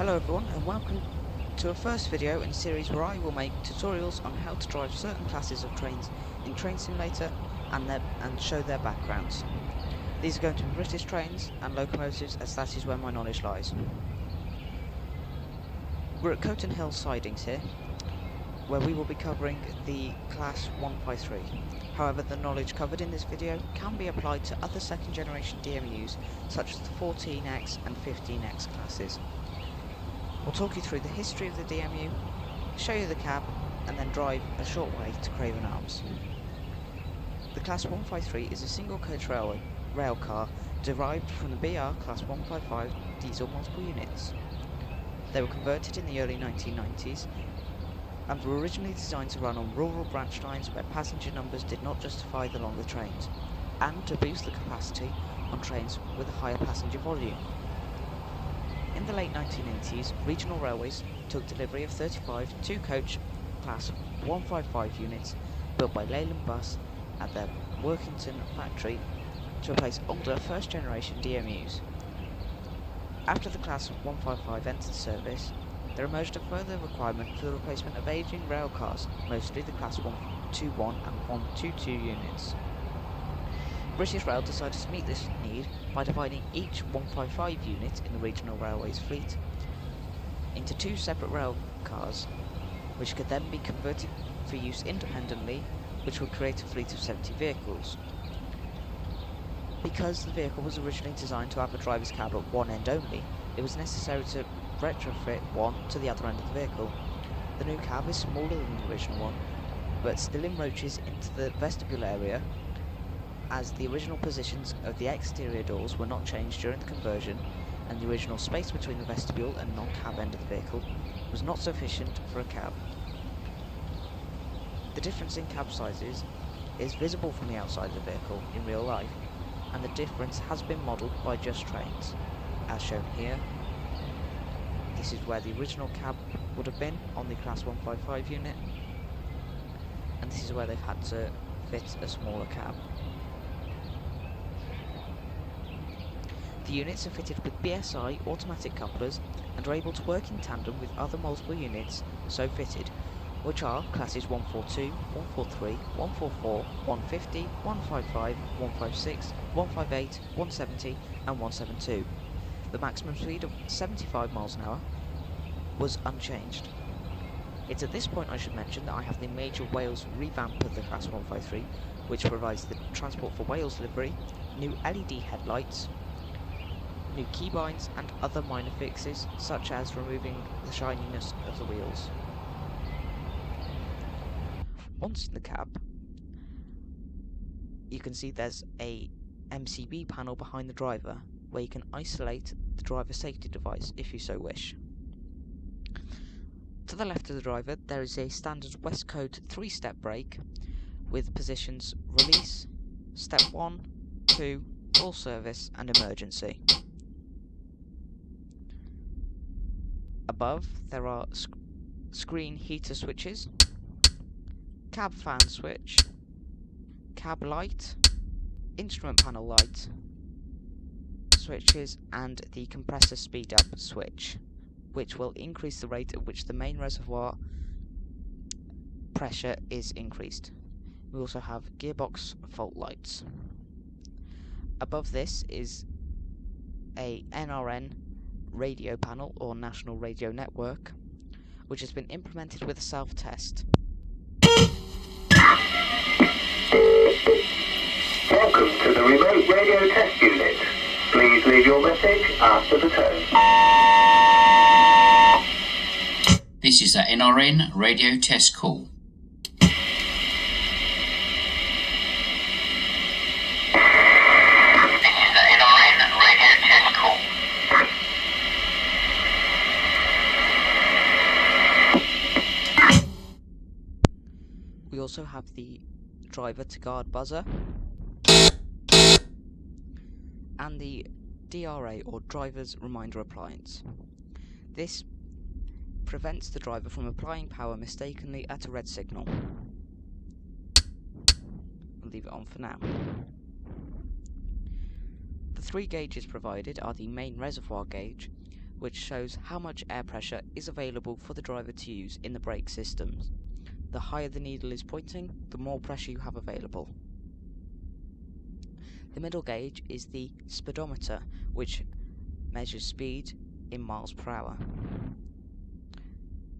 Hello everyone and welcome to a first video in a series where I will make tutorials on how to drive certain classes of trains in Train Simulator and show their backgrounds. These are going to be British trains and locomotives, as that is where my knowledge lies. We're at Coton Hill Sidings here, where we will be covering the Class 153. However, the knowledge covered in this video can be applied to other second generation DMUs such as the 14X and 15X classes. We'll talk you through the history of the DMU, show you the cab, and then drive a short way to Craven Arms. The Class 153 is a single coach rail car derived from the BR Class 155 diesel multiple units. They were converted in the early 1990s and were originally designed to run on rural branch lines where passenger numbers did not justify the longer trains, and to boost the capacity on trains with a higher passenger volume. In the late 1980s, regional railways took delivery of 35 two-coach Class 155 units built by Leyland Bus at their Workington factory to replace older first-generation DMUs. After the Class 155 entered service, there emerged a further requirement for the replacement of aging rail cars, mostly the Class 121 and 122 units. British Rail decided to meet this need by dividing each 155 unit in the regional railways fleet into two separate rail cars, which could then be converted for use independently, which would create a fleet of 70 vehicles. Because the vehicle was originally designed to have a driver's cab at one end only, it was necessary to retrofit one to the other end of the vehicle. The new cab is smaller than the original one, but still encroaches into the vestibule area, as the original positions of the exterior doors were not changed during the conversion, and the original space between the vestibule and non-cab end of the vehicle was not sufficient for a cab. The difference in cab sizes is visible from the outside of the vehicle in real life, and the difference has been modelled by Just Trains, as shown here. This is where the original cab would have been on the Class 155 unit, and this is where they've had to fit a smaller cab. The units are fitted with BSI automatic couplers and are able to work in tandem with other multiple units so fitted, which are classes 142, 143, 144, 150, 155, 156, 158, 170 and 172. The maximum speed of 75 miles an hour was unchanged. It's at this point I should mention that I have the Major Wales revamp of the Class 153, which provides the Transport for Wales livery, new LED headlights, new keybinds and other minor fixes, such as removing the shininess of the wheels. Once in the cab, you can see there's a MCB panel behind the driver, where you can isolate the driver safety device if you so wish. To the left of the driver, there is a standard Westcode 3-step brake, with positions release, step 1, 2, full service and emergency. Above, there are screen heater switches, cab fan switch, cab light, instrument panel light switches, and the compressor speed up switch, which will increase the rate at which the main reservoir pressure is increased. We also have gearbox fault lights. Above this is a NRN radio panel, or National Radio Network, which has been implemented with a self-test. Welcome to the remote radio test unit. Please leave your message after the tone. This is the NRN radio test call. We also have the driver to guard buzzer and the DRA, or driver's reminder appliance. This prevents the driver from applying power mistakenly at a red signal. I'll leave it on for now. The three gauges provided are the main reservoir gauge, which shows how much air pressure is available for the driver to use in the brake systems. The higher the needle is pointing, the more pressure you have available. The middle gauge is the speedometer, which measures speed in miles per hour.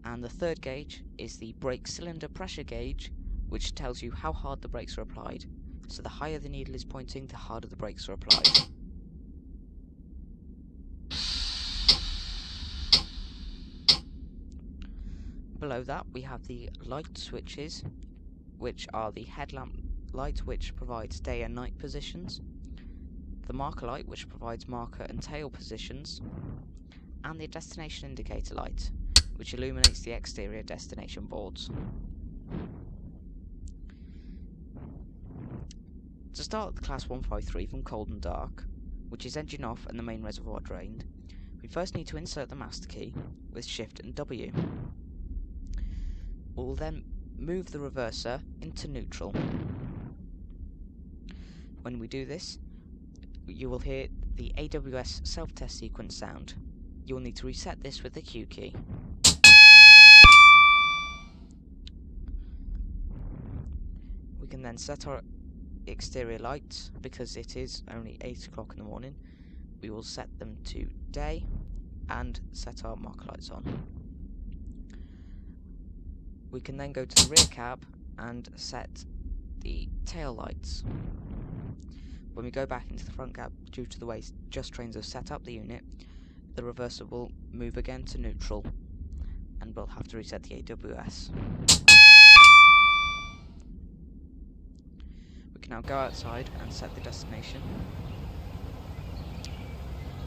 And the third gauge is the brake cylinder pressure gauge, which tells you how hard the brakes are applied. So the higher the needle is pointing, the harder the brakes are applied. Below that we have the light switches, which are the headlamp light, which provides day and night positions, the marker light, which provides marker and tail positions, and the destination indicator light, which illuminates the exterior destination boards. To start the Class 153 from cold and dark, which is engine off and the main reservoir drained, we first need to insert the master key with Shift and W. We will then move the reverser into neutral. When we do this, you will hear the AWS self-test sequence sound. You will need to reset this with the Q key. We can then set our exterior lights. Because it is only 8 o'clock in the morning, we will set them to day and set our marker lights on. We can then go to the rear cab and set the tail lights. When we go back into the front cab, due to the way Just Trains have set up the unit, the reverser will move again to neutral and we'll have to reset the AWS. We can now go outside and set the destination.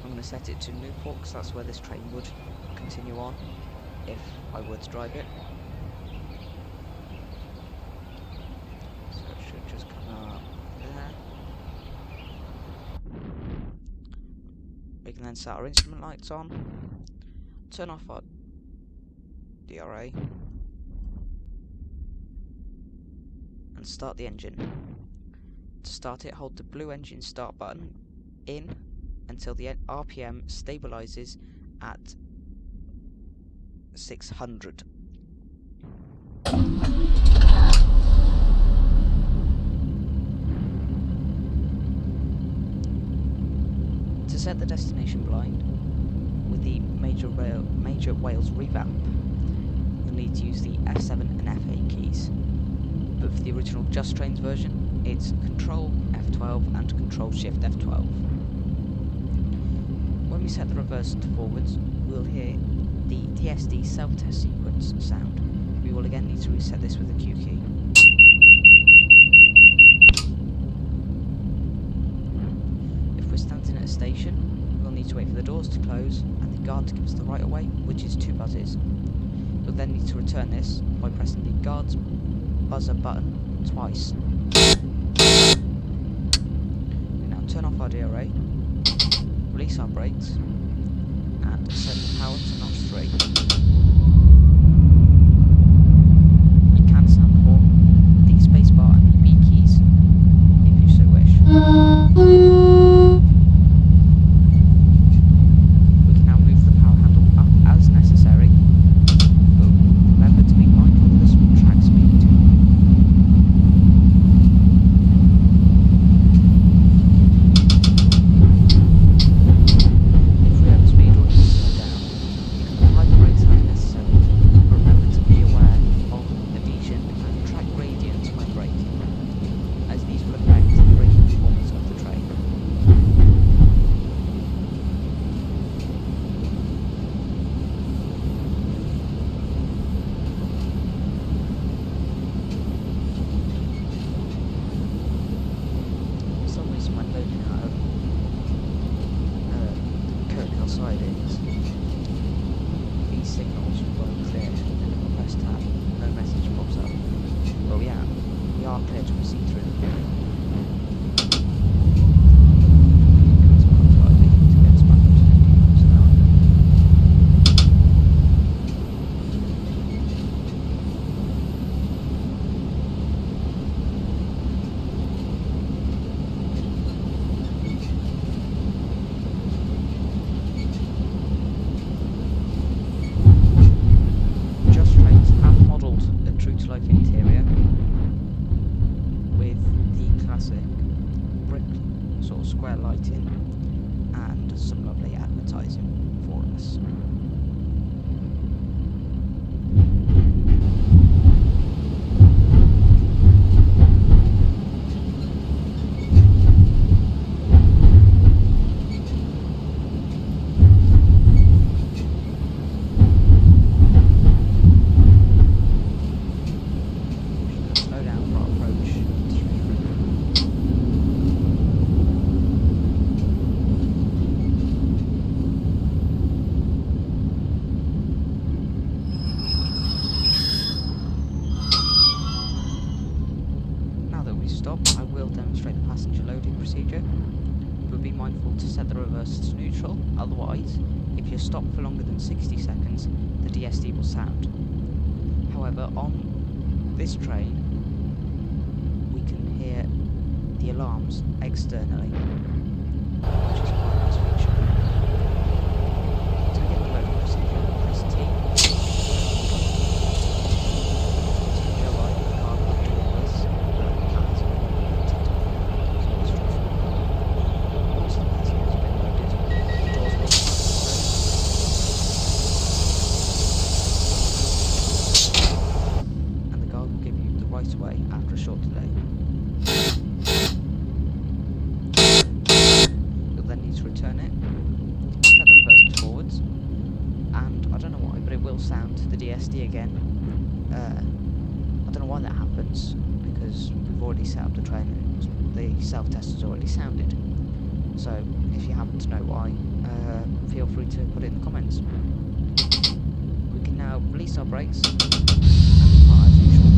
I'm going to set it to Newport because that's where this train would continue on if I were to drive it. So it should just come up there. We can then set our instrument lights on, turn off our DRA, and start the engine. To start it, hold the blue engine start button in until the RPM stabilizes at 600. To set the destination blind with the Major Wales revamp, you'll need to use the F7 and F8 keys. But for the original Just Trains version, it's Control F12 and Control Shift F12. When we set the reverse to forwards, we'll hear the TSD self-test sequence sound. We will again need to reset this with the Q key. If we're standing at a station, we'll need to wait for the doors to close and the guard to give us the right of way, which is 2 buzzes. We'll then need to return this by pressing the guard's buzzer button twice. We now turn off our DRA, release our brakes, and set the power to notch 3. You can sound the horn, the spacebar and the B keys if you so wish. We can now move the power handle up as necessary, but remember to be mindful of the track speed. If we overspeed or need to slow down, stop for longer than 60 seconds, the DSD will sound. However, on this train, we can hear the alarms externally, which is quite a nice feature. To begin the road procedure, press T. To your right, the car will do this, but we can't. So it's straightforward. Once the passengers have been loaded, the doors will automatically close, and the guard will give you the right of way after a short delay. You'll then need to return it, set the reverse forwards, and I don't know why, but it will sound the DSD again. I don't know why that happens, because we've already set up the train and the self-test has already sounded. So, if you happen to know why, feel free to put it in the comments. We can now release our brakes and depart as usual.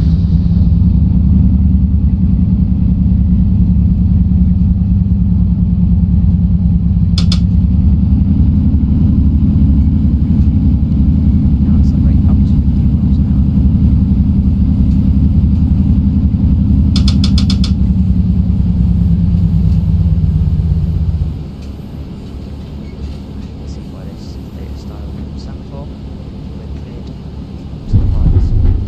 Now accelerate up to 15 miles an hour. See by this data style semaphore, we're cleared to the right.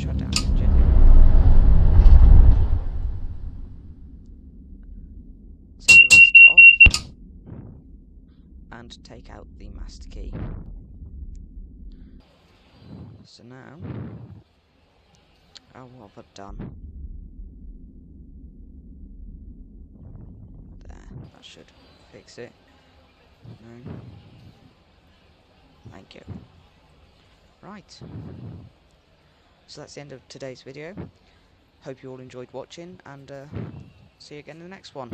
shut down the engine. Set your rest to off. And take out the master key. So now, what have I done? There, that should fix it. No. Thank you. Right. So that's the end of today's video. Hope you all enjoyed watching, and see you again in the next one.